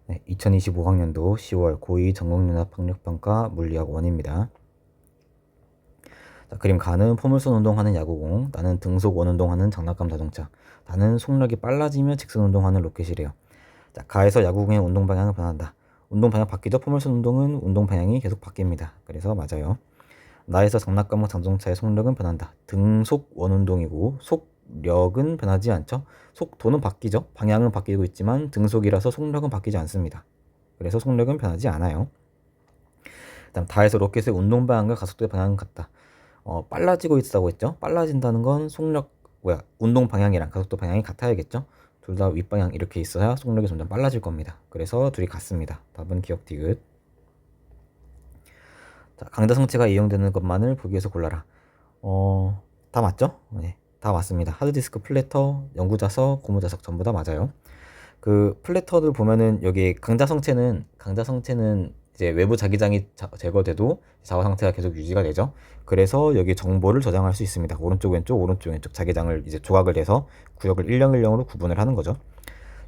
네, 2025학년도 10월 고2 전국연합학력평가 물리학 1입니다. 자, 그림 가는 포물선 운동하는 야구공, 나는 등속 원운동하는 장난감 자동차, 나는 속력이 빨라지며 직선 운동하는 로켓이래요. 자, 가에서 야구공의 운동 방향을 변한다. 운동 방향 바뀌죠? 포물선 운동은 운동 방향이 계속 바뀝니다. 그래서 맞아요. 나에서 장난감 자동차의 속력은 변한다. 등속 원운동이고 속력은 변하지 않죠? 속도는 바뀌죠? 방향은 바뀌고 있지만 등속이라서 속력은 바뀌지 않습니다. 그래서 속력은 변하지 않아요. 그다음 다에서 로켓의 운동 방향과 가속도의 방향은 같다. 빨라지고 있다고 했죠? 빨라진다는 건 운동 방향이랑 가속도 방향이 같아야겠죠? 둘 다 윗방향 이렇게 있어야 속력이 점점 빨라질 겁니다. 그래서 둘이 같습니다. 답은 기억 디귿. 자, 강자성체가 이용되는 것만을 보기에서 골라라. 다 맞죠? 네, 다 맞습니다. 하드디스크, 플래터, 연구자석, 고무자석 전부 다 맞아요. 그 플래터를 보면은 여기 강자성체는 이제 외부 자기장이 제거돼도 자화 상태가 계속 유지가 되죠. 그래서 여기 정보를 저장할 수 있습니다. 오른쪽 왼쪽 오른쪽 왼쪽 자기장을 이제 조각을 내서 구역을 1010으로 구분을 하는 거죠.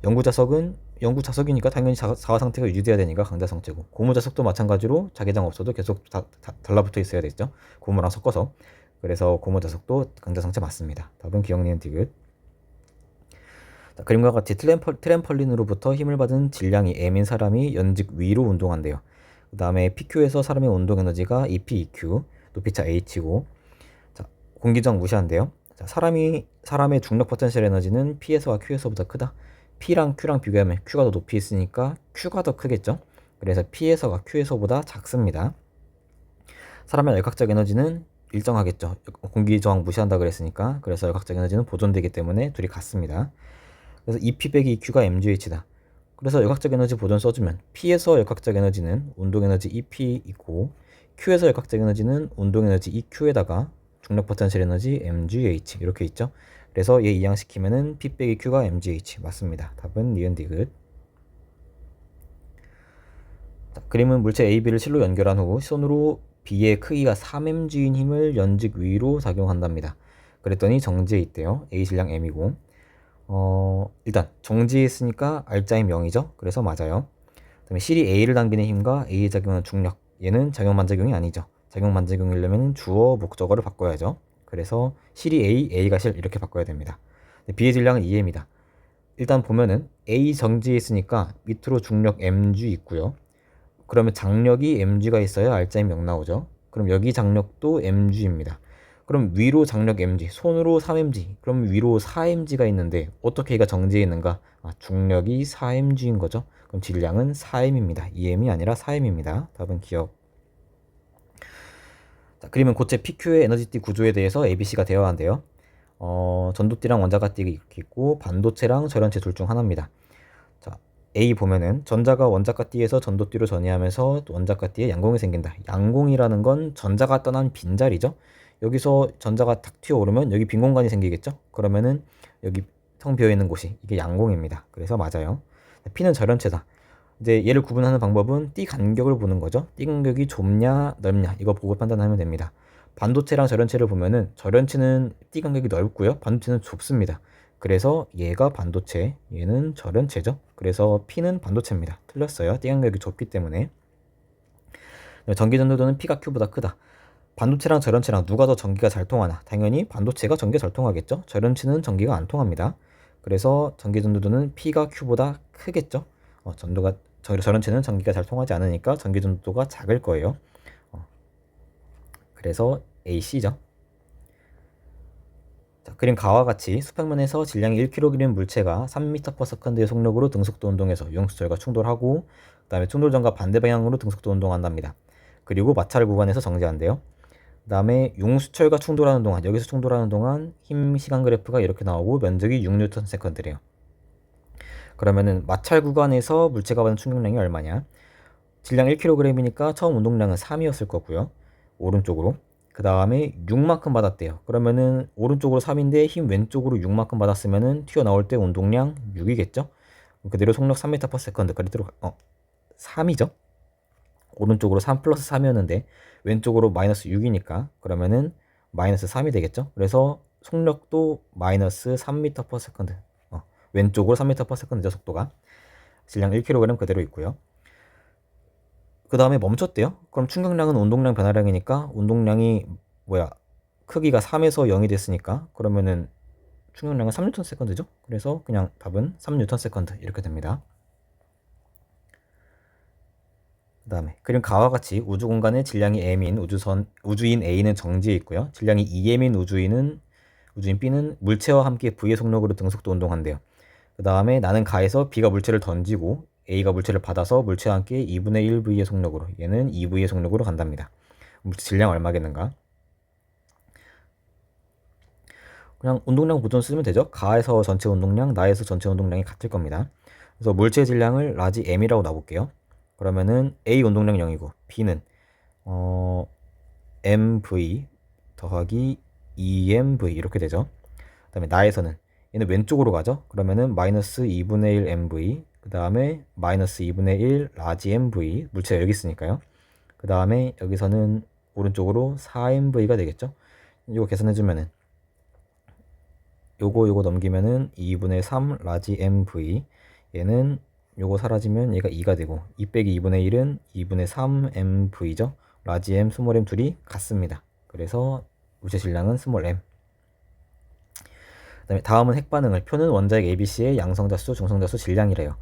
영구자석은 영구자석이니까 당연히 자화 상태가 유지돼야 되니까 강자성체고, 고무자석도 마찬가지로 자기장 없어도 계속 달라붙어 있어야 되죠. 고무랑 섞어서. 그래서 고무자석도 강자성체 맞습니다. 답은 기억니은 디귿. 그림과 같이 트램펄린으로부터 힘을 받은 질량이 M인 사람이 연직 위로 운동한대요. 그 다음에 PQ에서 사람의 운동 에너지가 EP, EQ, 높이차 H고, 자, 공기저항 무시한대요. 자, 사람의 중력 포텐셜 에너지는 P에서와 Q에서보다 크다. P랑 Q랑 비교하면 Q가 더 높이 있으니까 Q가 더 크겠죠. 그래서 P에서가 Q에서보다 작습니다. 사람의 역학적 에너지는 일정하겠죠. 공기저항 무시한다 그랬으니까. 그래서 역학적 에너지는 보존되기 때문에 둘이 같습니다. 그래서 EP 빼기 EQ가 MGH다. 그래서 역학적 에너지 보존 써주면 P에서 역학적 에너지는 운동 에너지 EP이고, Q에서 역학적 에너지는 운동 에너지 EQ에다가 중력 포텐셜 에너지 MGH 이렇게 있죠. 그래서 얘 이항시키면은 P 빼기 Q가 MGH 맞습니다. 답은 니은 디귿. 그림은 물체 A, B를 실로 연결한 후 손으로 B의 크기가 3mg인 힘을 연직 위로 작용한답니다. 그랬더니 정지에 있대요. A 질량 M이고, 일단 정지에 있으니까 R자인 0이죠. 그래서 맞아요. 그다음에 실이 A를 당기는 힘과 A에 작용하는 중력, 얘는 작용 반작용이 아니죠. 작용 반작용이려면 주어 목적어를 바꿔야죠. 그래서 실이 A, A가 실 이렇게 바꿔야 됩니다. B의 질량은 2m이다. 일단 보면은 A 정지에 있으니까 밑으로 중력 mg 있고요. 그러면 장력이 mg가 있어야 R자인 0 나오죠. 그럼 여기 장력도 mg입니다. 그럼 위로 장력 mg, 손으로 3mg, 그럼 위로 4mg가 있는데 어떻게 얘가 정지해 있는가? 중력이 4mg인 거죠. 그럼 질량은 4m입니다. 2m이 아니라 4m입니다. 답은 기억. 자, 그림은 고체 PQ의 에너지띠 구조에 대해서 ABC가 되어야 한대요. 전도띠랑 원자가띠가 이렇게 있고, 반도체랑 절연체 둘 중 하나입니다. 자, A 보면은 전자가 원자가띠에서 전도띠로 전이하면서 원자가띠에 양공이 생긴다. 양공이라는 건 전자가 떠난 빈자리죠. 여기서 전자가 탁 튀어오르면 여기 빈 공간이 생기겠죠. 그러면은 여기 텅 비어있는 곳이 이게 양공입니다. 그래서 맞아요. P는 절연체다. 이제 얘를 구분하는 방법은 띠 간격을 보는 거죠. 띠 간격이 좁냐 넓냐 이거 보고 판단하면 됩니다. 반도체랑 절연체를 보면은 절연체는 띠 간격이 넓고요, 반도체는 좁습니다. 그래서 얘가 반도체, 얘는 절연체죠. 그래서 P는 반도체입니다. 틀렸어요. 띠 간격이 좁기 때문에. 전기 전도도는 P가 Q보다 크다. 반도체랑 절연체랑 누가 더 전기가 잘 통하나? 당연히 반도체가 전기가 잘 통하겠죠. 절연체는 전기가 안 통합니다. 그래서 전기 전도도는 P가 Q보다 크겠죠. 절연체는 전기가 잘 통하지 않으니까 전기 전도도가 작을 거예요. 그래서 AC죠. 자, 그림 가와 같이 수평면에서 질량이 1kg인 물체가 3m/s의 속력으로 등속도 운동해서 유형수철과 충돌하고, 그 다음에 충돌점과 반대 방향으로 등속도 운동한답니다. 그리고 마찰 구간에서 정지한대요. 그 다음에 융수철과 충돌하는 동안, 여기서 충돌하는 동안 힘 시간 그래프가 이렇게 나오고 면적이 6Nm/s래요. 그러면은 마찰 구간에서 물체가 받는 충격량이 얼마냐? 질량 1kg이니까 처음 운동량은 3이었을 거고요. 오른쪽으로. 그 다음에 6만큼 받았대요. 그러면은 오른쪽으로 3인데 힘 왼쪽으로 6만큼 받았으면은 튀어나올 때 운동량 6이겠죠? 그대로 속력 3m/s. 그대로 3이죠? 오른쪽으로 3 플러스 3이었는데 왼쪽으로 마이너스 6이니까 그러면은 마이너스 3이 되겠죠? 그래서 속력도 마이너스 3m/s. 왼쪽으로 3m/s죠, 속도가. 질량 1kg 그대로 있고요. 그 다음에 멈췄대요. 그럼 충격량은 운동량 변화량이니까 운동량이 크기가 3에서 0이 됐으니까 그러면은 충격량은 3Nm/s죠. 그래서 그냥 답은 3Nm/s 이렇게 됩니다. 그 다음에 그림 가와 같이 우주 공간의 질량이 m인 우주인 A는 정지해 있고요. 질량이 2m인 우주인 B는 물체와 함께 V의 속력으로 등속도 운동한대요. 그 다음에 나는 가에서 B가 물체를 던지고 A가 물체를 받아서 물체와 함께 2분의 1V의 속력으로, 얘는 2V의 속력으로 간답니다. 질량 얼마겠는가? 그냥 운동량 보존 쓰면 되죠. 가에서 전체 운동량, 나에서 전체 운동량이 같을 겁니다. 그래서 물체 질량을 라지 m이라고 놔볼게요. 그러면은 A 운동량 0이고 B는 mv 더하기 2mv 이렇게 되죠. 그 다음에 나에서는 얘는 왼쪽으로 가죠. 그러면은 마이너스 2분의 1 mv, 그 다음에 마이너스 2분의 1 라지 mv, 물체가 여기 있으니까요. 그 다음에 여기서는 오른쪽으로 4mv가 되겠죠. 이거 계산해주면은 요거 넘기면은 2분의 3 라지 mv, 얘는 요거 사라지면 얘가 2가 되고 2 빼기 2분의 1은 2분의 3 mv죠. 라지 m, 스몰 m 둘이 같습니다. 그래서 물체 질량은 스몰 m. 그다음에 다음은 핵반응을, 표는 원자핵 ABC의 양성자수, 중성자수 질량이래요.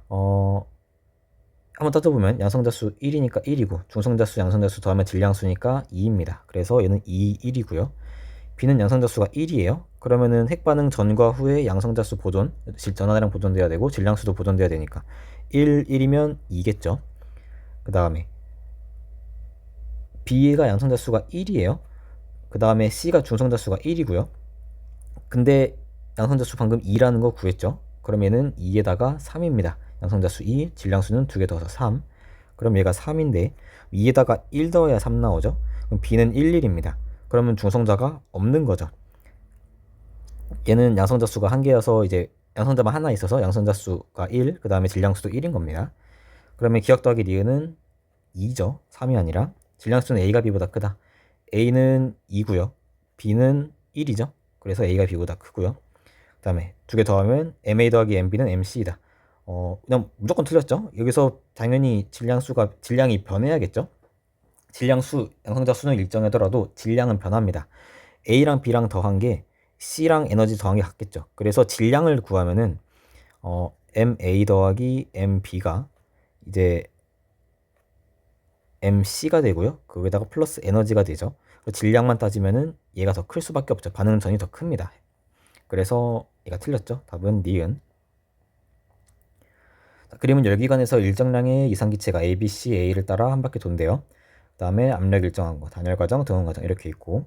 한번 따져보면 양성자수 1이니까 1이고 중성자수, 양성자수 더하면 질량수니까 2입니다. 그래서 얘는 2, 1이고요. B는 양성자수가 1이에요. 그러면은 핵반응 전과 후에 양성자수 보존, 전하량 보존돼야 되고 질량수도 보존돼야 되니까 1이면 2겠죠. 그 다음에 B가 양성자수가 1이에요. 그 다음에 C가 중성자수가 1이고요. 근데 양성자수 방금 2라는 거 구했죠. 그럼 얘는 2에다가 3입니다. 양성자수 2, 질량수는 2개 더해서 3. 그럼 얘가 3인데 2에다가 1 더해야 3 나오죠. 그럼 B는 1, 1입니다. 그러면 중성자가 없는 거죠. 얘는 양성자수가 한 개여서 이제 양성자만 하나 있어서 양성자수가 1, 그 다음에 질량수도 1인 겁니다. 그러면 기억 더하기 니은은 2죠. 3이 아니라. 질량수는 A가 B보다 크다. A는 2고요. B는 1이죠. 그래서 A가 B보다 크고요. 그 다음에 두 개 더하면 MA 더하기 MB는 MC이다. 그냥 무조건 틀렸죠. 여기서 당연히 질량이 변해야겠죠. 양성자 수는 일정하더라도 질량은 변합니다. A랑 B랑 더한 게 C랑 에너지 더한 게 같겠죠. 그래서 질량을 구하면은 MA 더하기 MB가 이제 MC가 되고요. 거기다가 플러스 에너지가 되죠. 질량만 따지면은 얘가 더 클 수밖에 없죠. 반응 전이 더 큽니다. 그래서 얘가 틀렸죠. 답은 니은. 그림은 열기관에서 일정량의 이상기체가 A, B, C, A를 따라 한 바퀴 돈대요. 그 다음에 압력 일정한 거, 단열 과정, 등원 과정 이렇게 있고,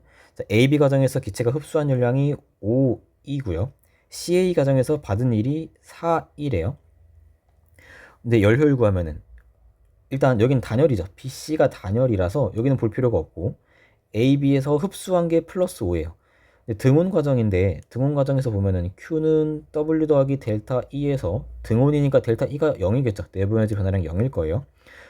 A, B 과정에서 기체가 흡수한 열량이 5이고요. CA 과정에서 받은 일이 4이래요. 근데 열 효율 구하면은 일단 여기는 단열이죠. BC가 단열이라서 여기는 볼 필요가 없고 A, B에서 흡수한 게 플러스 5예요. 등온 과정인데 등온 과정에서 보면은 Q는 W 더하기 델타 E에서 등온이니까 델타 E가 0이겠죠. 내부 에너지 변화량 0일 거예요.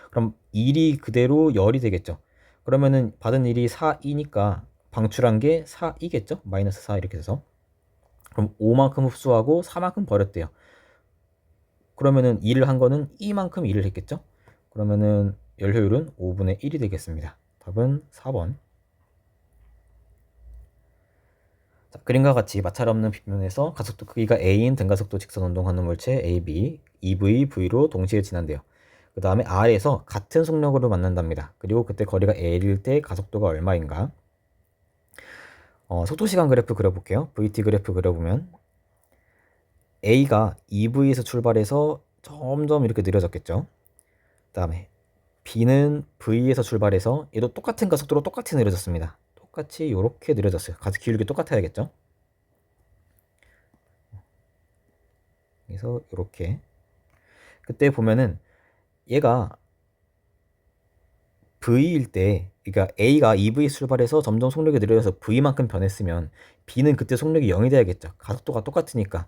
그럼 1이 그대로 열이 되겠죠. 그러면은 받은 일이 4이니까 방출한 게 4이겠죠. 마이너스 4 이렇게 돼서. 그럼 5만큼 흡수하고 4만큼 버렸대요. 그러면은 2를 한 거는 2만큼 2를 했겠죠. 그러면은 열 효율은 5분의 1이 되겠습니다. 답은 4번. 자, 그림과 같이 마찰 없는 빗면에서 가속도 크기가 A인 등가속도 직선 운동하는 물체 AB, EV, V로 동시에 지난대요. 그 다음에 R에서 같은 속력으로 만난답니다. 그리고 그때 거리가 L일 때 가속도가 얼마인가? 속도시간 그래프 그려볼게요. VT 그래프 그려보면 A가 EV에서 출발해서 점점 이렇게 느려졌겠죠. 그 다음에 B는 V에서 출발해서 얘도 똑같은 가속도로 똑같이 느려졌습니다. 똑같이 이렇게 느려졌어요. 가속 기울기 똑같아야겠죠. 그래서 이렇게 그때 보면은 얘가 V일 때, 그러니까 A가 EV에서 출발해서 점점 속력이 느려져서 V만큼 변했으면 B는 그때 속력이 0이 돼야겠죠. 가속도가 똑같으니까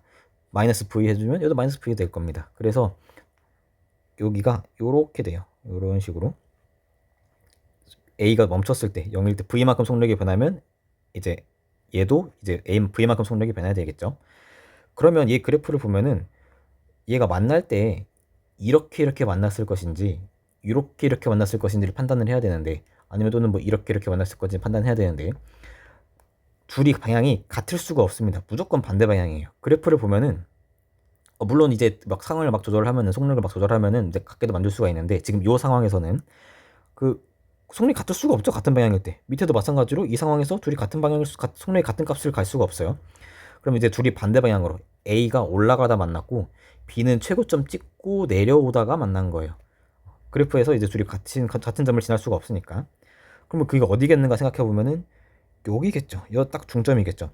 마이너스 V 해주면 얘도 마이너스 V 될 겁니다. 그래서 여기가 이렇게 돼요. 이런 식으로 A가 멈췄을 때 0일 때 V만큼 속력이 변하면 이제 얘도 이제 V만큼 속력이 변해야 되겠죠. 그러면 이 그래프를 보면은 얘가 만날 때 이렇게 만났을 것인지 이렇게 만났을 것인지를 판단을 해야 되는데, 아니면 또는 뭐 이렇게 만났을 것인지 판단해야 되는데, 둘이 방향이 같을 수가 없습니다. 무조건 반대 방향이에요. 그래프를 보면은 물론 이제 막 상황을 막 조절하면은, 속력을 막 조절하면은 이제 같게도 만들 수가 있는데, 지금 이 상황에서는 그 속력이 같을 수가 없죠. 같은 방향일 때. 밑에도 마찬가지로 이 상황에서 둘이 같은 방향일 속력이 같은 값을 갈 수가 없어요. 그럼 이제 둘이 반대 방향으로, A가 올라가다 만났고 B는 최고점 찍고 내려오다가 만난 거예요. 그래프에서 이제 둘이 같은 점을 지날 수가 없으니까. 그러면 그게 어디겠는가 생각해 보면은 여기겠죠. 이거 딱 중점이겠죠.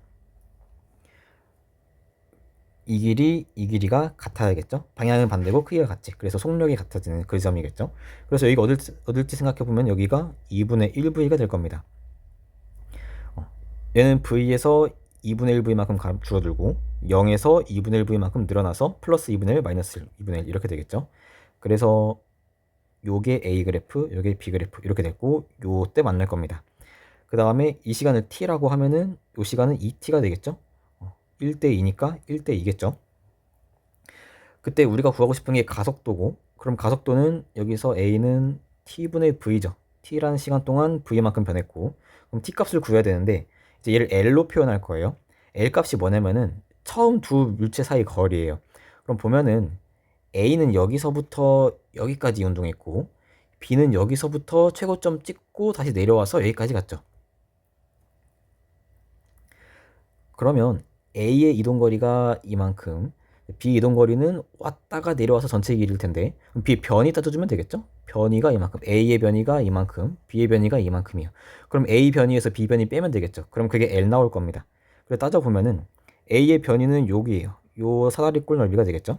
이 길이가 같아야겠죠. 방향은 반대고 크기가 같지. 그래서 속력이 같아지는 그 점이겠죠. 그래서 여기가 어딜지 생각해 보면 여기가 2분의 1V가 될 겁니다. 얘는 V에서 2분의 1V만큼 줄어들고 0에서 2분의 1V만큼 늘어나서 플러스 2분의 1, 마이너스 2분의 1 이렇게 되겠죠. 그래서 요게 A 그래프, 요게 B 그래프 이렇게 됐고, 요때 만날 겁니다. 그 다음에 이 시간을 t라고 하면은 요 시간은 2t가 되겠죠. 1대 2니까 1대 2겠죠. 그때 우리가 구하고 싶은 게 가속도고, 그럼 가속도는 여기서 A는 t분의 V죠. t라는 시간 동안 V만큼 변했고, 그럼 t 값을 구해야 되는데 이제 얘를 L로 표현할 거예요. L 값이 뭐냐면은 처음 두 물체 사이 거리예요. 그럼 보면은 A는 여기서부터 여기까지 운동했고 B는 여기서부터 최고점 찍고 다시 내려와서 여기까지 갔죠. 그러면 A의 이동거리가 이만큼, B 이동거리는 왔다가 내려와서 전체 길이일 텐데, 그럼 B 변이 따져주면 되겠죠? 변이가 이만큼, A의 변이가 이만큼, B의 변이가 이만큼이에요. 그럼 A 변이에서 B 변이 빼면 되겠죠? 그럼 그게 L 나올 겁니다. 그래서 따져보면은 A의 변이는 여기에요. 요 사다리꼴 넓이가 되겠죠?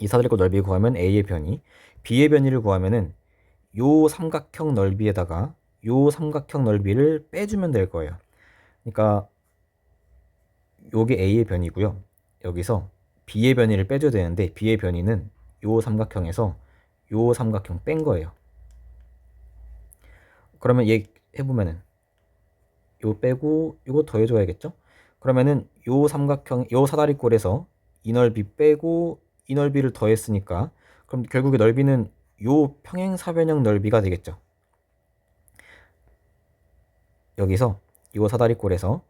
이 사다리꼴 넓이 구하면 A의 변이, B의 변이를 구하면은 요 삼각형 넓이에다가 요 삼각형 넓이를 빼주면 될 거예요. 그러니까 요게 A의 변이고요. 여기서 B의 변이를 빼줘야 되는데 B의 변이는 요 삼각형에서 요 삼각형 뺀 거예요. 그러면 얘 해보면은 요 빼고 요거 더해줘야겠죠? 그러면은 요 삼각형, 요 사다리꼴에서 이 넓이 빼고 이 넓이를 더했으니까, 그럼 결국에 넓이는 요 평행사변형 넓이가 되겠죠. 여기서 요 사다리꼴에서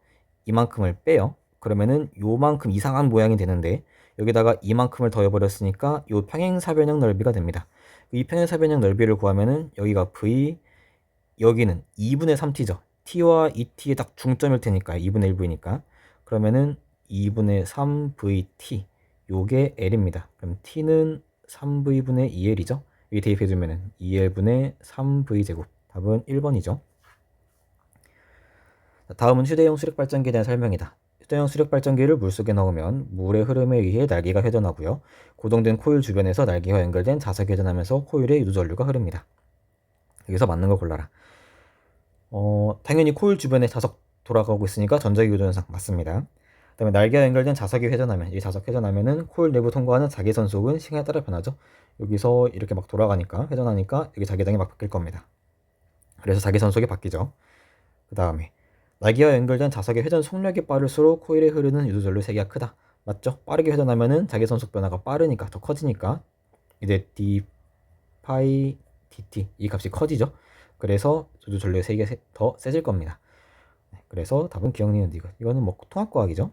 이만큼을 빼요. 그러면은 요만큼 이상한 모양이 되는데 여기다가 이만큼을 더해버렸으니까 요 평행사변형 넓이가 됩니다. 이 평행사변형 넓이를 구하면은 여기가 V, 여기는 2분의 3t죠. t와 2t의 딱 중점일 테니까 2분의 1v니까. 그러면은 2분의 3vt, 요게 L입니다. 그럼 t는 3v분의 2L이죠. 여기 대입해주면은 2L분의 3v제곱. 답은 1번이죠. 다음은 휴대용 수력발전기에 대한 설명이다. 휴대용 수력발전기를 물속에 넣으면 물의 흐름에 의해 날개가 회전하고요. 고정된 코일 주변에서 날개와 연결된 자석이 회전하면서 코일에 유도전류가 흐릅니다. 여기서 맞는 걸 골라라. 당연히 코일 주변에 자석 돌아가고 있으니까 전자기구조 현상 맞습니다. 그 다음에 날개와 연결된 자석이 회전하면, 이 자석 회전하면은 코일 내부 통과하는 자기선속은 시간에 따라 변하죠. 여기서 이렇게 막 돌아가니까, 회전하니까 여기 자기장이 막 바뀔 겁니다. 그래서 자기선속이 바뀌죠. 그 다음에 날개와 연결된 자석의 회전 속력이 빠를수록 코일에 흐르는 유도전류 세기가 크다. 맞죠? 빠르게 회전하면은 자기선속 변화가 빠르니까, 더 커지니까 이제 d 파이 dt 이 값이 커지죠. 그래서 유도전류의 세기가 더 세질 겁니다. 그래서 답은 기억니은 이거는 뭐 통합과학이죠.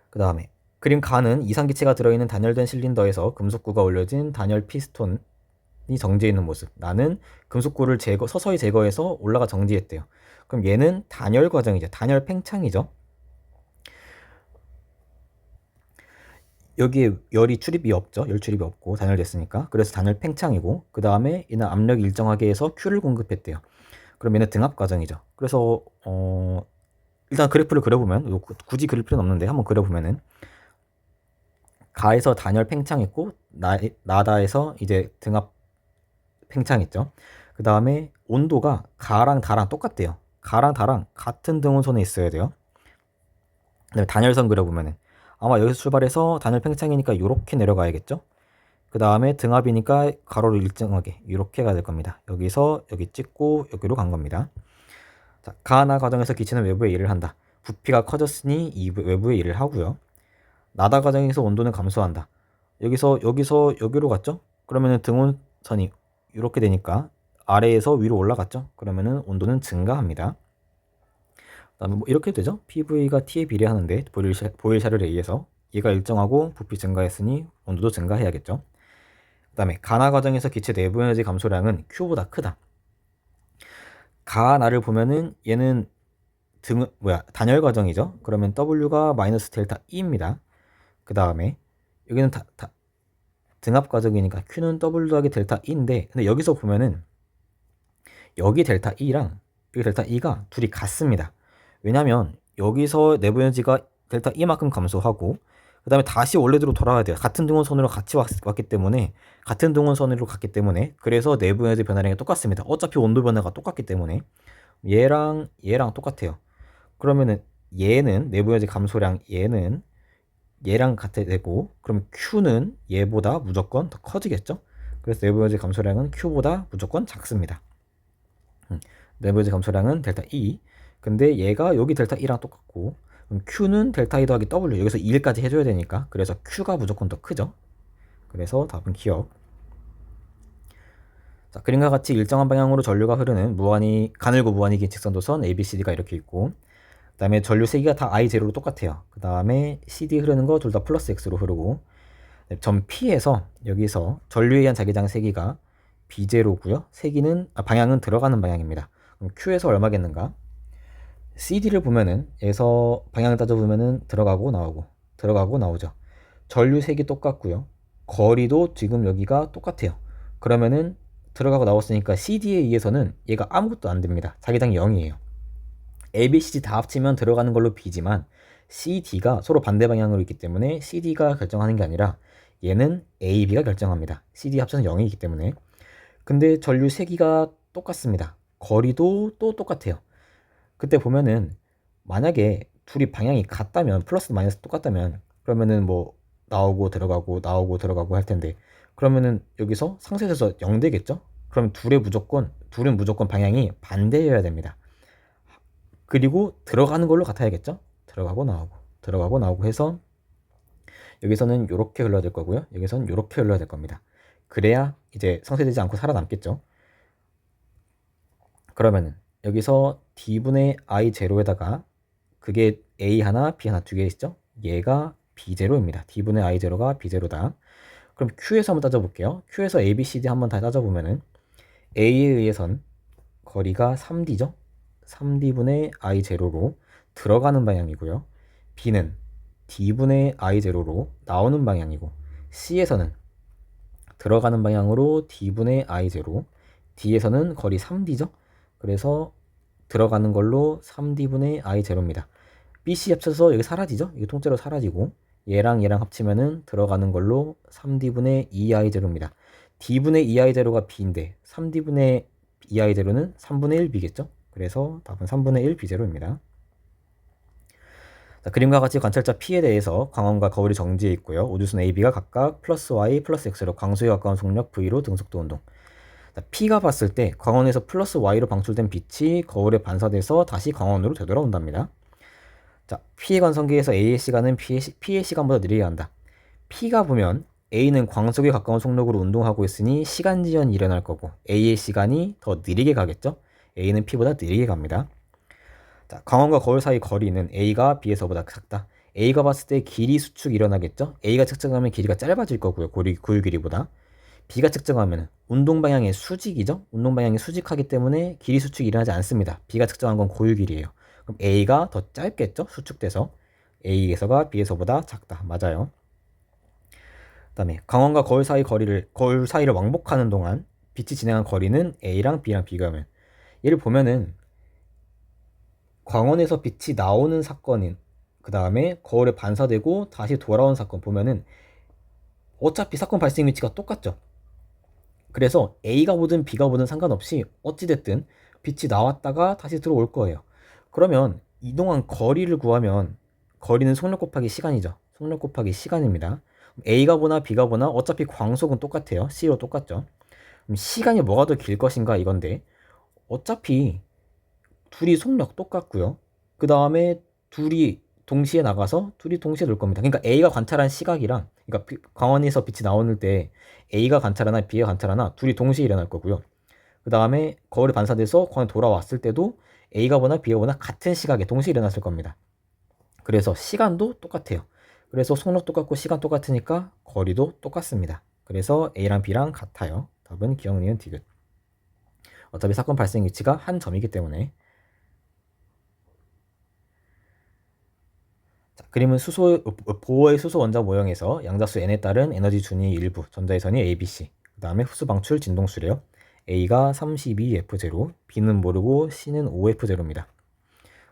그 다음에 그림 가는 이상기체가 들어있는 단열된 실린더에서 금속구가 올려진 단열 피스톤이 정지해 있는 모습. 나는 금속구를 서서히 제거해서 올라가 정지했대요. 그럼 얘는 단열 과정이죠. 단열 팽창이죠. 여기에 열이 출입이 없죠. 열 출입이 없고 단열됐으니까. 그래서 단열 팽창이고, 그 다음에 얘는 압력이 일정하게 해서 Q를 공급했대요. 그럼 얘는 등압 과정이죠. 그래서 일단 그래프를 그려보면, 굳이 그릴 필요는 없는데 한번 그려보면은, 가에서 단열 팽창했고 나다에서 이제 등압 팽창했죠. 그 다음에 온도가 가랑 다랑 똑같대요. 가랑 다랑 같은 등원선에 있어야 돼요. 그다음에 단열선 그려보면은 아마 여기서 출발해서 단열 팽창이니까 이렇게 내려가야겠죠. 그 다음에 등압이니까 가로를 일정하게 이렇게가 될 겁니다. 여기서 여기 찍고 여기로 간 겁니다. 자, 가나 과정에서 기체는 외부에 일을 한다. 부피가 커졌으니 이 외부에 일을 하고요. 나다 과정에서 온도는 감소한다. 여기서 여기로 갔죠? 그러면은 등온선이 이렇게 되니까 아래에서 위로 올라갔죠? 그러면은 온도는 증가합니다. 그다음에 뭐 이렇게 되죠? PV가 T에 비례하는데 보일샤를 A에서 얘가 일정하고 부피 증가했으니 온도도 증가해야겠죠? 그다음에 가나 과정에서 기체 내부 에너지 감소량은 Q보다 크다. 가나를 보면은 얘는 단열 과정이죠? 그러면 W가 마이너스 델타 E입니다. 그 다음에 여기는 등압 과정이니까 Q는 W 더하기 델타 E인데, 근데 여기서 보면은 여기 델타 E랑 여기 델타 E가 둘이 같습니다. 왜냐면 여기서 내부 에너지가 델타 E만큼 감소하고 그 다음에 다시 원래대로 돌아와야 돼요. 같은 등원선으로 같이 왔기 때문에, 같은 등원선으로 갔기 때문에, 그래서 내부 에너지 변화량이 똑같습니다. 어차피 온도 변화가 똑같기 때문에 얘랑 똑같아요. 그러면은 얘는 내부 에너지 감소량, 얘는 얘랑 같아 되고, 그럼 Q는 얘보다 무조건 더 커지겠죠? 그래서 내부 에너지 감소량은 Q보다 무조건 작습니다. 내부 에너지 감소량은 델타 E. 근데 얘가 여기 델타 E랑 똑같고, 그럼 Q는 델타 E 더하기 W, 여기서 2일까지 해줘야 되니까, 그래서 Q가 무조건 더 크죠? 그래서 답은 기억. 자, 그림과 같이 일정한 방향으로 전류가 흐르는 가늘고 무한히 긴 직선도선 ABCD가 이렇게 있고, 그 다음에 전류 세기가 다 I0로 똑같아요. 그 다음에 CD 흐르는 거 둘 다 플러스 X로 흐르고, 점 P에서 여기서 전류에 의한 자기장 세기가 B0고요. 방향은 들어가는 방향입니다. 그럼 Q에서 얼마겠는가? CD를 보면은 여기서 방향을 따져보면은 들어가고 나오죠. 전류 색이 똑같고요. 거리도 지금 여기가 똑같아요. 그러면은 들어가고 나왔으니까 CD에 의해서는 얘가 아무것도 안 됩니다. 자기장이 0이에요. A, B, C, D 다 합치면 들어가는 걸로 B지만 CD가 서로 반대 방향으로 있기 때문에 CD가 결정하는 게 아니라 얘는 A, B가 결정합니다. CD 합쳐서 0이기 때문에. 근데 전류 세기가 똑같습니다. 거리도 또 똑같아요. 그때 보면은 만약에 둘이 방향이 같다면, 플러스 마이너스 똑같다면, 그러면은 뭐 나오고 들어가고 할 텐데, 그러면은 여기서 상쇄돼서 0 되겠죠? 그럼 둘은 무조건 방향이 반대여야 됩니다. 그리고 들어가는 걸로 같아야겠죠? 들어가고 나오고 해서 여기서는 이렇게 흘러야 될 거고요. 여기서는 이렇게 흘러야 될 겁니다. 그래야 이제 상쇄되지 않고 살아남겠죠? 그러면은 여기서 D분의 I0에다가 그게 A 하나, B 하나 두 개 있죠? 얘가 B0입니다. D분의 I0가 B0다. 그럼 Q에서 한번 따져볼게요. Q에서 A, B, C, D 한번 다 따져보면은 A에 의해선 거리가 3D죠? 3D분의 I0로 들어가는 방향이고요. B는 D분의 I0로 나오는 방향이고, C에서는 들어가는 방향으로 D분의 I0, D에서는 거리 3D죠? 그래서 들어가는 걸로 3D분의 I0입니다. BC 합쳐서 여기 사라지죠? 이게 통째로 사라지고, 얘랑 합치면은 들어가는 걸로 3D분의 2I0입니다. D분의 2I0가 B인데 3D분의 2I0는 3분의 1B겠죠? 그래서 답은 3분의 1 B0입니다. 자, 그림과 같이 관찰자 P에 대해서 광원과 거울이 정지해 있고요. 우주선 AB가 각각 플러스 Y, 플러스 X로 광수에 가까운 속력 V로 등속도 운동. 자, P가 봤을 때 광원에서 플러스 Y로 방출된 빛이 거울에 반사돼서 다시 광원으로 되돌아온답니다. 자, P의 관성기에서 A의 시간은 P의 시간보다 느리게 간다. P가 보면 A는 광속에 가까운 속력으로 운동하고 있으니 시간 지연이 일어날 거고, A의 시간이 더 느리게 가겠죠? A는 P보다 느리게 갑니다. 자, 광원과 거울 사이 거리는 A가 B에서보다 작다. A가 봤을 때 길이 수축이 일어나겠죠? A가 측정하면 길이가 짧아질 거고요. 고유 길이보다. B가 측정하면 운동 방향의 수직이죠? 운동 방향이 수직하기 때문에 길이 수축이 일어나지 않습니다. B가 측정한 건 고유 길이에요. 그럼 A가 더 짧겠죠? 수축돼서. A에서가 B에서보다 작다. 맞아요. 그 다음에 광원과 거울 사이를 왕복하는 동안 빛이 진행한 거리는 A랑 B랑 비교하면, 얘를 보면은 광원에서 빛이 나오는 사건인, 그 다음에 거울에 반사되고 다시 돌아온 사건 보면은 어차피 사건 발생 위치가 똑같죠. 그래서 A가 보든 B가 보든 상관없이 어찌됐든 빛이 나왔다가 다시 들어올 거예요. 그러면 이동한 거리를 구하면, 거리는 속력 곱하기 시간이죠. 속력 곱하기 시간입니다. A가 보나 B가 보나 어차피 광속은 똑같아요. C로 똑같죠. 그럼 시간이 뭐가 더 길 것인가 이건데, 어차피 둘이 속력 똑같고요. 그 다음에 둘이 동시에 나가서 둘이 동시에 놀 겁니다. 그러니까 A가 관찰한 시각이랑, 그러니까 광원에서 빛이 나오는 때 A가 관찰하나 B가 관찰하나 둘이 동시에 일어날 거고요. 그 다음에 거울에 반사돼서 광원이 돌아왔을 때도 A가 보나 B가 보나 같은 시각에 동시에 일어났을 겁니다. 그래서 시간도 똑같아요. 그래서 속력 똑같고 시간 똑같으니까 거리도 똑같습니다. 그래서 A랑 B랑 같아요. 답은 기억, 니은, 디귿. 어차피 사건 발생 위치가 한 점이기 때문에. 자, 그림은 보호의 수소 원자 모형에서 양자수 n에 따른 에너지 준위 일부, 전자의 선이 A, B, C. 그 다음에 흡수 방출 진동수래요. A가 32F0, B는 모르고 C는 5F0입니다.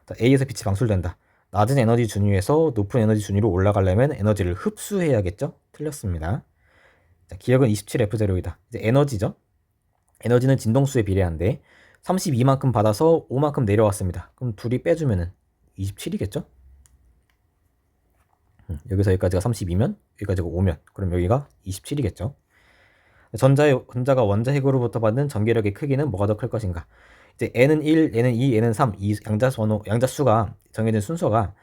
자, A에서 빛이 방출된다. 낮은 에너지 준위에서 높은 에너지 준위로 올라가려면 에너지를 흡수해야겠죠? 틀렸습니다. 자, 기억은 27F0이다. 이제 에너지죠? 에너지는 진동수에 비례한데 32만큼 받아서 5만큼 내려왔습니다. 그럼 둘이 빼주면은 27이겠죠? 여기서 여기까지가 32면 여기까지가 5면 그럼 여기가 27이겠죠. 전자가 원자핵으로부터 받는 전기력의 크기는 뭐가 더 클 것인가. 이제 n은 1, n은 2, n은 3 이 양자수가 정해진 순서가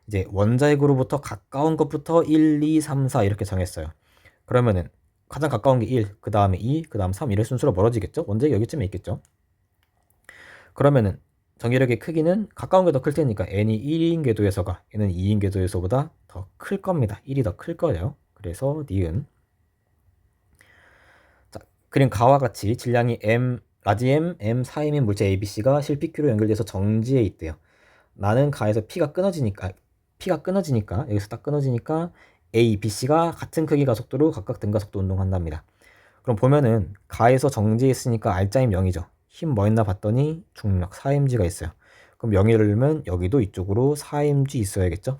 이제 원자핵으로부터 가까운 것부터 1, 2, 3, 4 이렇게 정했어요. 그러면은 가장 가까운 게 1, 그 다음에 2, 그 다음 3 이런 순서로 멀어지겠죠. 원자핵이 여기쯤에 있겠죠. 그러면은 전기력의 크기는 가까운 게 더 클 테니까 n이 1인 궤도에서가 n은 2인 궤도에서보다 더 클 겁니다. 1이 더 클 거예요. 그래서 니은. 자, 그림 가와 같이 질량이 라지 M, M, 4M인 물체 ABC가 실PQ로 연결돼서 정지에 있대요. 나는 가에서 P가 끊어지니까 여기서 딱 끊어지니까 A, BC가 같은 크기 가속도로 각각 등가속도 운동한답니다. 그럼 보면은 가에서 정지에 있으니까 R자임 0이죠. 힘 뭐 있나 봤더니 중력 4mg가 있어요. 그럼 0을 넣으면 여기도 이쪽으로 4mg 있어야겠죠.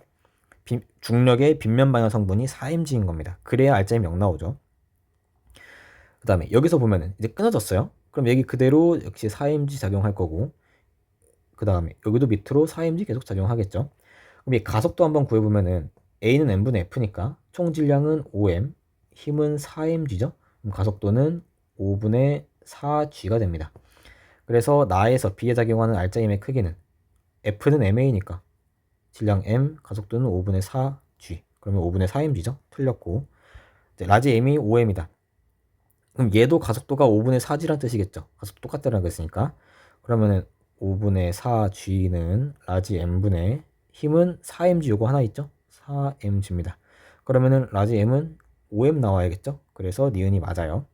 중력의 빗면 방향 성분이 4mg인 겁니다. 그래야 R자임 0 나오죠. 그 다음에 여기서 보면은 이제 끊어졌어요. 그럼 여기 그대로 역시 4mg 작용할 거고, 그 다음에 여기도 밑으로 4mg 계속 작용하겠죠. 그럼 이 가속도 한번 구해보면은 A는 M분의 F니까 총 질량은 5M, 힘은 4mg죠. 그럼 가속도는 5분의 4g가 됩니다. 그래서 나에서 B에 작용하는 R자임의 크기는 F는 MA니까 질량 M, 가속도는 5분의 4g. 그러면 5분의 4mg죠. 틀렸고, 이제 라지 M이 5M이다. 그럼 얘도 가속도가 5분의 4g란 뜻이겠죠. 가속도 똑같다는 거 있으니까. 그러면은 5분의 4g는 라지 M분의 힘은 4mg 요거 하나 있죠? 4mg입니다. 그러면은 라지 M은 5M 나와야겠죠? 그래서 니은이 맞아요.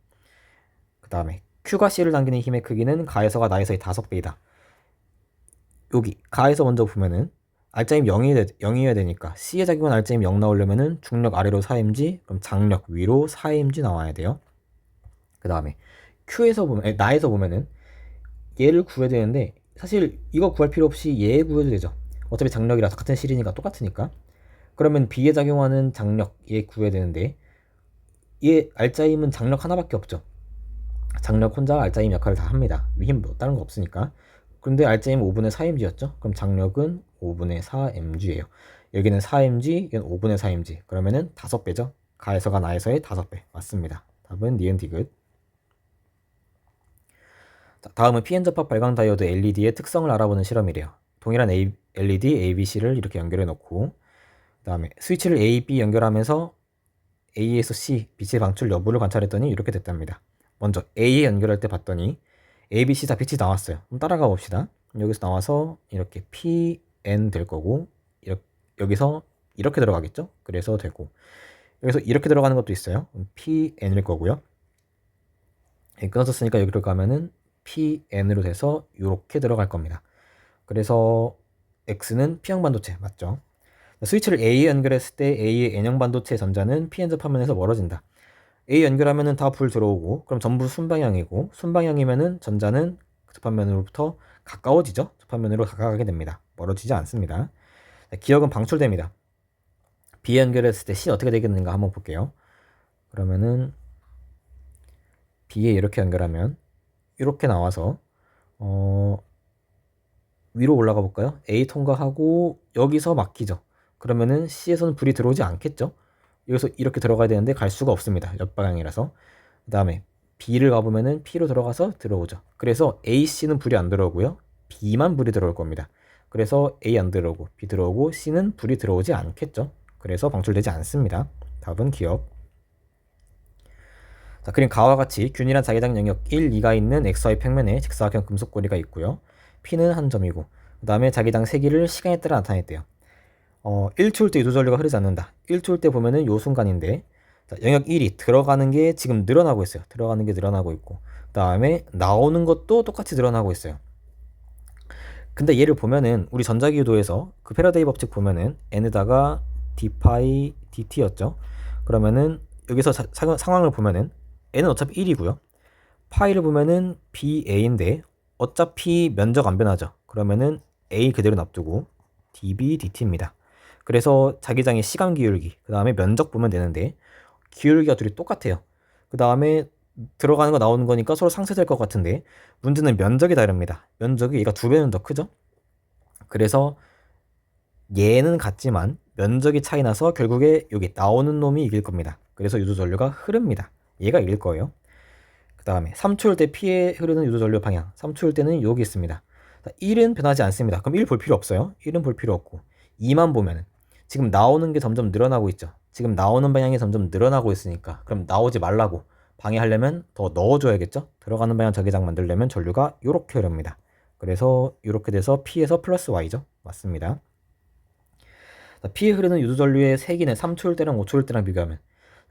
그 다음에 Q가 C를 당기는 힘의 크기는 가에서가 나에서의 5배이다. 여기 가에서 먼저 보면은 R자임 0이어야 되니까 C에 작용한 R자임 0 나오려면은 중력 아래로 4mg, 그럼 장력 위로 4mg 나와야 돼요. 그 다음에 Q에서 보면, 나에서 보면은 얘를 구해야 되는데 사실 이거 구할 필요 없이 얘 구해도 되죠. 어차피 장력이라서 같은 실이니까 똑같으니까. 그러면 B에 작용하는 장력 얘 구해야 되는데 얘 R자임은 장력 하나밖에 없죠. 장력 혼자 R자임 역할을 다 합니다. 힘 다른 거 없으니까. 근데 R자임은 5분의 4mg였죠. 그럼 장력은 5분의 4mg예요. 여기는 4mg, 여기는 5분의 4mg. 그러면은 5배죠. 가에서가 나에서의 5배. 맞습니다. 답은 니은 디귿. 자, 다음은 PN접합 발광 다이오드 LED의 특성을 알아보는 실험이래요. 동일한 LED ABC를 이렇게 연결해 놓고, 그 다음에 스위치를 A, B 연결하면서 A에서 C 빛의 방출 여부를 관찰했더니 이렇게 됐답니다. 먼저 A에 연결할 때 봤더니 A, B, C 다 빛이 나왔어요. 그럼 따라가 봅시다. 여기서 나와서 이렇게 PN 될 거고, 여기서 이렇게 들어가겠죠? 그래서 되고, 여기서 이렇게 들어가는 것도 있어요. PN일 거고요. 끊어졌으니까 여기로 가면은 PN으로 돼서 이렇게 들어갈 겁니다. 그래서 X는 P형 반도체 맞죠? 스위치를 A에 연결했을 때 A의 N형 반도체 전자는 Pn 접합면에서 멀어진다. A 연결하면은 다 불 들어오고, 그럼 전부 순방향이고, 순방향이면은 전자는 접합면으로부터 가까워지죠? 접합면으로 다가가게 됩니다. 멀어지지 않습니다. 기억은 방출됩니다. B 연결했을 때 C 어떻게 되겠는가 한번 볼게요. 그러면은 B에 이렇게 연결하면 이렇게 나와서 위로 올라가 볼까요? A 통과하고 여기서 막히죠. 그러면은 C에서는 불이 들어오지 않겠죠? 여기서 이렇게 들어가야 되는데 갈 수가 없습니다. 옆방향이라서. 그 다음에 B를 가보면은 P로 들어가서 들어오죠. 그래서 A, C는 불이 안 들어오고요. B만 불이 들어올 겁니다. 그래서 A 안 들어오고 B 들어오고 C는 불이 들어오지 않겠죠. 그래서 방출되지 않습니다. 답은 기억. 자, 그림 가와 같이 균일한 자기장 영역 1, 2가 있는 XY 평면에 직사각형 금속고리가 있고요. P는 한 점이고 그 다음에 자기장 세기를 시간에 따라 나타냈대요. 1초일 때 유도전류가 흐르지 않는다. 1초일 때 보면은 요 순간인데, 자, 영역 1이 들어가는 게 지금 늘어나고 있어요. 들어가는 게 늘어나고 있고 그 다음에 나오는 것도 똑같이 늘어나고 있어요. 근데 얘를 보면은 우리 전자기유도에서 그 패러데이 법칙 보면은 n에다가 d파이 dt였죠. 그러면은 여기서 상황을 보면은 n은 어차피 1이고요. 파이를 보면은 BA인데 어차피 면적 안 변하죠. 그러면은 A 그대로 놔두고 dB dt입니다. 그래서 자기장의 시간 기울기, 그 다음에 면적 보면 되는데 기울기가 둘이 똑같아요. 그 다음에 들어가는 거 나오는 거니까 서로 상쇄될 것 같은데 문제는 면적이 다릅니다. 면적이 얘가 2배는 더 크죠. 그래서 얘는 같지만 면적이 차이 나서 결국에 여기 나오는 놈이 이길 겁니다. 그래서 유도전류가 흐릅니다. 얘가 이길 거예요. 그 다음에 3초일 때 P에 흐르는 유도전류 방향, 3초일 때는 여기 있습니다. 1은 변하지 않습니다. 그럼 1 볼 필요 없어요. 1은 볼 필요 없고 2만 보면은 지금 나오는 게 점점 늘어나고 있죠. 지금 나오는 방향이 점점 늘어나고 있으니까 그럼 나오지 말라고 방해하려면 더 넣어줘야겠죠. 들어가는 방향 자기장 만들려면 전류가 이렇게 흐릅니다. 그래서 이렇게 돼서 P에서 플러스 Y죠. 맞습니다. P에 흐르는 유도전류의 세기는 3초일 때랑 5초일 때랑 비교하면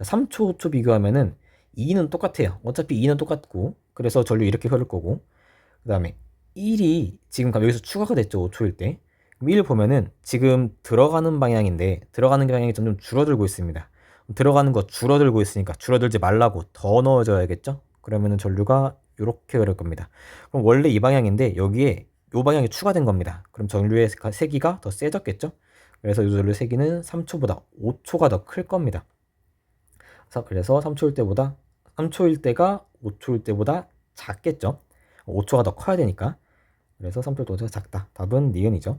3초, 5초 비교하면은 2는 똑같아요. 어차피 2는 똑같고 그래서 전류 이렇게 흐를 거고 그 다음에 1이 지금 여기서 추가가 됐죠. 5초일 때. 1 보면은 지금 들어가는 방향인데 들어가는 방향이 점점 줄어들고 있습니다. 들어가는 거 줄어들고 있으니까 줄어들지 말라고 더 넣어줘야겠죠. 그러면은 전류가 이렇게 흐를 겁니다. 그럼 원래 이 방향인데 여기에 이 방향이 추가된 겁니다. 그럼 전류의 세기가 더 세졌겠죠. 그래서 유도전류 세기는 3초보다 5초가 더 클 겁니다. 그래서 3초일 때가 5초일 때보다 작겠죠. 5초가 더 커야 되니까. 그래서 3초일 때보다 작다. 답은 니은이죠.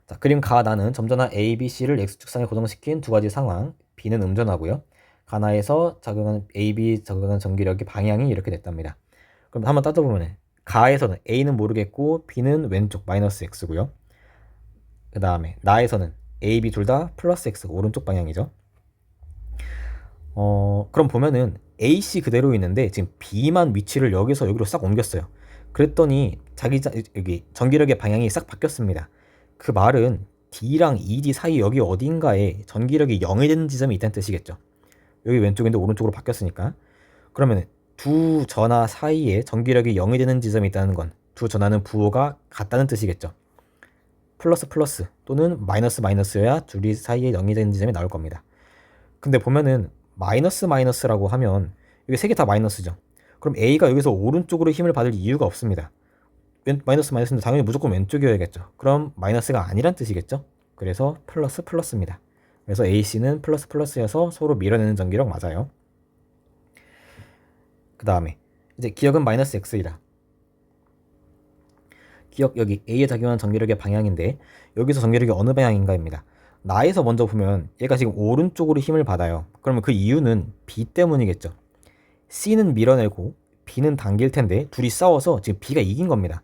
자, 그림 가 나는 점전화 A, B, C를 X축상에 고정시킨 두 가지 상황. B는 음전하고요. 가나에서 작용하는 A, B 작용하는 전기력의 방향이 이렇게 됐답니다. 그럼 한번 따져보면 가에서는 A는 모르겠고 B는 왼쪽 마이너스 X고요. 그 다음에 나에서는 A, B 둘 다 플러스 X 오른쪽 방향이죠. 그럼 보면은 AC 그대로 있는데 지금 B만 위치를 여기서 여기로 싹 옮겼어요. 그랬더니 여기 전기력의 방향이 싹 바뀌었습니다. 그 말은 D랑 ED 사이 여기 어딘가에 전기력이 0이 되는 지점이 있다는 뜻이겠죠. 여기 왼쪽인데 오른쪽으로 바뀌었으니까. 그러면 두 전화 사이에 전기력이 0이 되는 지점이 있다는 건 두 전화는 부호가 같다는 뜻이겠죠. 플러스 플러스 또는 마이너스 마이너스여야 둘이 사이에 0이 되는 지점이 나올 겁니다. 근데 보면은 마이너스 마이너스라고 하면 이게 세 개 다 마이너스죠. 그럼 A가 여기서 오른쪽으로 힘을 받을 이유가 없습니다. 마이너스 마이너스인데 당연히 무조건 왼쪽이어야겠죠. 그럼 마이너스가 아니란 뜻이겠죠. 그래서 플러스 플러스입니다. 그래서 AC는 플러스 플러스여서 서로 밀어내는 전기력 맞아요. 그 다음에 이제 기억은 마이너스 X이다. 기억 여기 A에 작용하는 전기력의 방향인데 여기서 전기력이 어느 방향인가입니다. 나에서 먼저 보면 얘가 지금 오른쪽으로 힘을 받아요. 그러면 그 이유는 B 때문이겠죠. C는 밀어내고 B는 당길 텐데 둘이 싸워서 지금 B가 이긴 겁니다.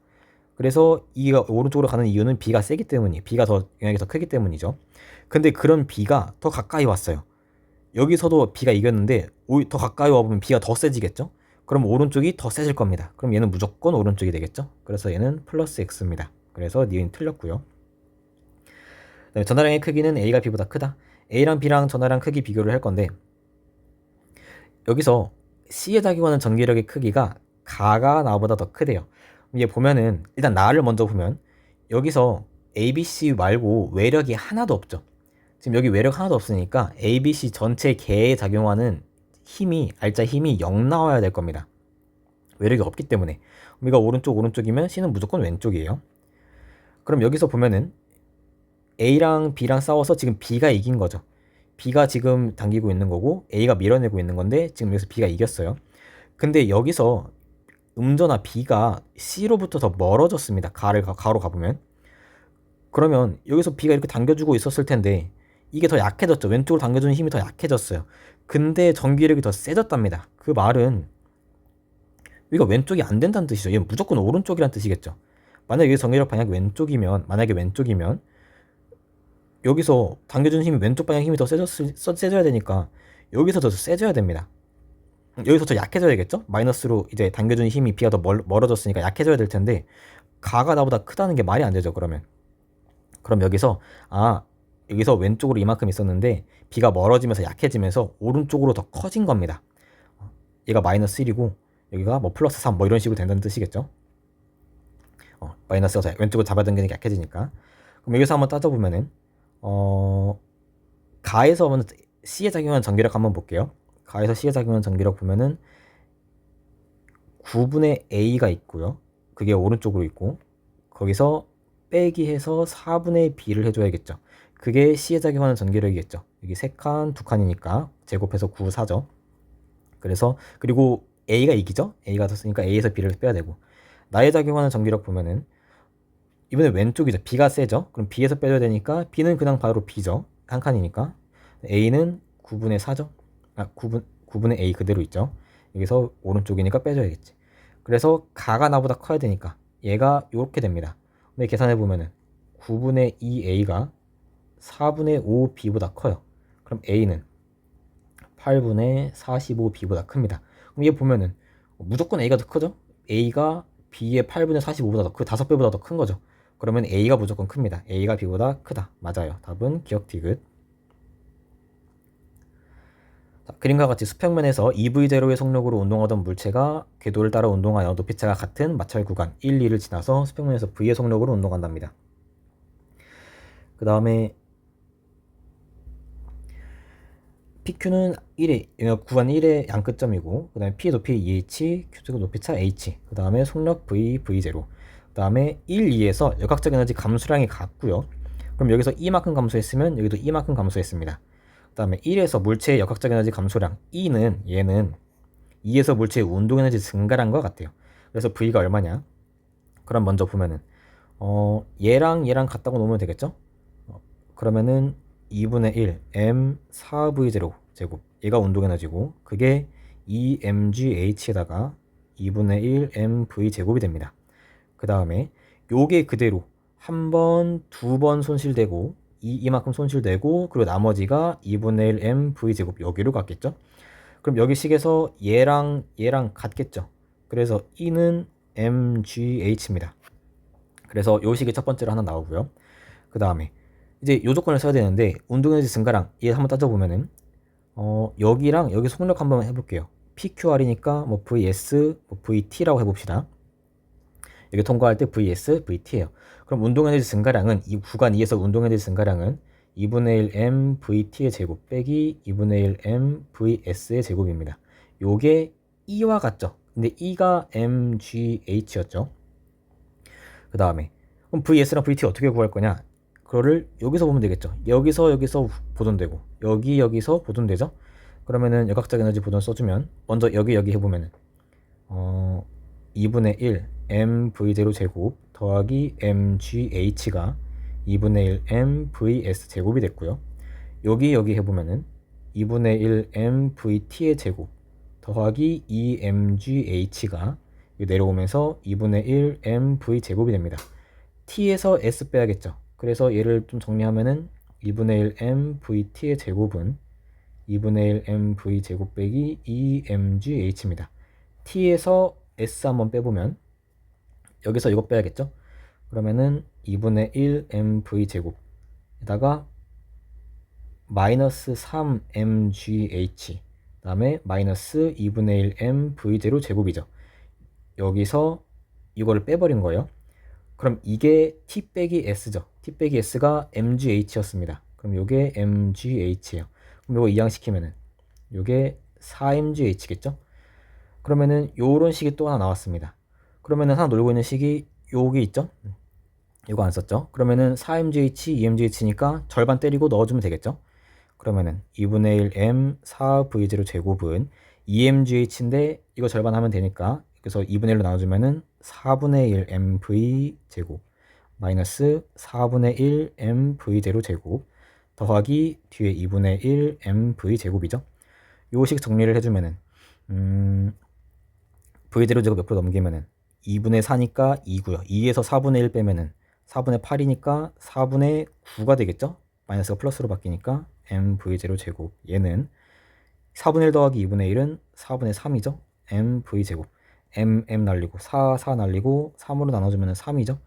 그래서 E가 오른쪽으로 가는 이유는 B가 세기 때문이에요. B가 더 영향이 더 크기 때문이죠. 근데 그런 B가 더 가까이 왔어요. 여기서도 B가 이겼는데 더 가까이 와보면 B가 더 세지겠죠. 그럼 오른쪽이 더 세질 겁니다. 그럼 얘는 무조건 오른쪽이 되겠죠. 그래서 얘는 플러스 X입니다. 그래서 니은 틀렸고요. 전화량의 크기는 A가 B보다 크다. A랑 B랑 전화량 크기 비교를 할 건데 여기서 C에 작용하는 전기력의 크기가 가가 나보다 더 크대요. 얘 보면은 일단 나를 먼저 보면 여기서 ABC 말고 외력이 하나도 없죠. 지금 여기 외력 하나도 없으니까 ABC 전체 개에 작용하는 힘이 알짜 힘이 0 나와야 될 겁니다. 외력이 없기 때문에 우리가 오른쪽이면 C는 무조건 왼쪽이에요. 그럼 여기서 보면은 A랑 B랑 싸워서 지금 B가 이긴 거죠. B가 지금 당기고 있는 거고 A가 밀어내고 있는 건데 지금 여기서 B가 이겼어요. 근데 여기서 음전화 B가 C로부터 더 멀어졌습니다. 가로 가보면. 그러면 여기서 B가 이렇게 당겨주고 있었을 텐데 이게 더 약해졌죠. 왼쪽으로 당겨주는 힘이 더 약해졌어요. 근데 전기력이 더 세졌답니다. 그 말은 여기가 왼쪽이 안 된다는 뜻이죠. 얘는 무조건 오른쪽이란 뜻이겠죠. 만약에 여기 정렬력 방향이 만약에 왼쪽이면 여기서 당겨주는 힘이 왼쪽 방향 힘이 더 세져야 되니까 여기서 더 세져야 됩니다. 여기서 더 약해져야겠죠? 마이너스로 이제 당겨주는 힘이 B가 더 멀어졌으니까 약해져야 될 텐데 가가 나보다 크다는 게 말이 안 되죠. 그럼 여기서 여기서 왼쪽으로 이만큼 있었는데 B가 멀어지면서 약해지면서 오른쪽으로 더 커진 겁니다. 얘가 마이너스 1이고 여기가 뭐 플러스 3 뭐 이런 식으로 된다는 뜻이겠죠. 마이너스가 왼쪽으로 잡아당기는 게 약해지니까. 그럼 여기서 한번 따져보면은 가에서 한번 C에 작용하는 전기력 한번 볼게요. 가에서 C에 작용하는 전기력 보면은 9분의 A가 있고요. 그게 오른쪽으로 있고 거기서 빼기 해서 4분의 B를 해줘야겠죠. 그게 C에 작용하는 전기력이겠죠. 여기 3칸, 2칸이니까 제곱해서 9, 4죠. 그리고 A가 이기죠. A가 떴으니까 A에서 B를 빼야 되고 나에 작용하는 전기력 보면은 이번에 왼쪽이죠. B가 세죠. 그럼 B에서 빼줘야 되니까 B는 그냥 바로 B죠. 한 칸이니까 A는 9분의 4죠. 9분의 A 그대로 있죠. 여기서 오른쪽이니까 빼줘야겠지. 그래서 가가 나보다 커야 되니까 얘가 이렇게 됩니다. 근데 계산해 보면은 9분의 2A가 4분의 5B보다 커요. 그럼 A는 8분의 45B보다 큽니다. 그럼 얘 보면은 무조건 A가 더 크죠? A가 B의 8분의 45보다 더 5배보다 더 큰 거죠. 그러면 A가 무조건 큽니다. A가 B보다 크다. 맞아요. 답은 기억 디귿. 자, 그림과 같이 수평면에서 EV0의 속력으로 운동하던 물체가 궤도를 따라 운동하여 높이차가 같은 마찰 구간 1, 2를 지나서 수평면에서 V의 속력으로 운동한답니다. 그 다음에 PQ는 1의 구간 1의 양끝점이고 그 다음에 P의 높이 EH, Q축의 높이차 H, 그 다음에 속력 V, V0, 그 다음에 1, 2에서 역학적 에너지 감수량이 같고요. 그럼 여기서 E만큼 감소했으면 여기도 E만큼 감소했습니다. 그 다음에 1에서 물체의 역학적 에너지 감소량 얘는 2에서 물체의 운동 에너지 증가량과 같아요. 그래서 V가 얼마냐? 그럼 먼저 보면은 얘랑 같다고 놓으면 되겠죠? 그러면은 2분의 1 m 4v0 제곱 얘가 운동 에너지고 그게 2mgh에다가 2분의 1 mv 제곱이 됩니다. 그 다음에 요게 그대로 한 번, 두 번 손실되고 이만큼 손실되고 그리고 나머지가 2분의 1 mv 제곱 여기로 갔겠죠. 그럼 여기 식에서 얘랑 같겠죠. 그래서 E는 mgh입니다. 그래서 요 식이 첫 번째로 하나 나오고요. 그 다음에 이제 요 조건을 써야 되는데 운동에너지 증가량 얘 한번 따져보면은 여기랑 여기 속력 한번 해볼게요. PQR이니까 뭐 VS, 뭐 VT라고 해봅시다. 여기 통과할 때 VS, VT예요. 그럼 운동에너지 증가량은 이 구간 2에서 운동에너지 증가량은 2분의 1 mVT의 제곱 빼기 2분의 1 mVS의 제곱입니다. 요게 E와 같죠? 근데 E가 mgh였죠. 그 다음에 그럼 VS랑 VT 어떻게 구할 거냐? 그거를 여기서 보면 되겠죠. 여기서 보존되고 여기서 보존되죠. 그러면은 역학적 에너지 보존 써주면 먼저 여기 해보면은 2분의 1 mv0 제곱 더하기 mgh가 2분의 1 mvs 제곱이 됐고요. 여기 해보면은 2분의 1 mvt의 제곱 더하기 2mgh가 내려오면서 2분의 1 mv 제곱이 됩니다. t에서 s 빼야겠죠. 그래서 얘를 좀 정리하면은 2분의 1 mvt의 제곱은 2분의 1 mv 제곱 빼기 2mgh입니다. t에서 s 한번 빼보면 여기서 이거 빼야겠죠. 그러면은 2분의 1 mv 제곱에다가 마이너스 3mgh 그 다음에 마이너스 2분의 1 mv0 제곱이죠. 여기서 이거를 빼버린 거예요. 그럼 이게 t 빼기 s죠. t 빼기 s가 mgh였습니다. 그럼 요게 mgh예요. 그럼 요거 이항시키면은 요게 4mgh겠죠. 그러면은 요런 식이 또 하나 나왔습니다. 그러면은 하나 놀고 있는 식이 여기 있죠. 이거 안 썼죠. 그러면은 4mgh, 2mgh니까 절반 때리고 넣어주면 되겠죠. 그러면은 2분의 1 m 4v0 제곱은 2mgh인데 이거 절반 하면 되니까 그래서 2분의 1로 나눠주면은 4분의 1 mv 제곱 마이너스 4분의 1 mv0 제곱 더하기 뒤에 2분의 1 mv 제곱이죠. 요식 정리를 해주면은 v0 제곱 옆으로 넘기면은 2분의 4니까 2고요. 2에서 4분의 1 빼면은 4분의 8이니까 4분의 9가 되겠죠? 마이너스가 플러스로 바뀌니까 mv0 제곱. 얘는 4분의 1 더하기 2분의 1은 4분의 3이죠? mv 제곱. m 날리고 4 날리고 3으로 나눠주면 3이죠?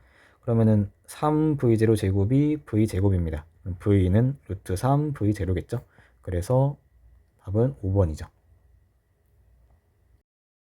그러면은 3v0 제곱이 v 제곱입니다. v는 루트 3 v0겠죠? 그래서 답은 5번이죠.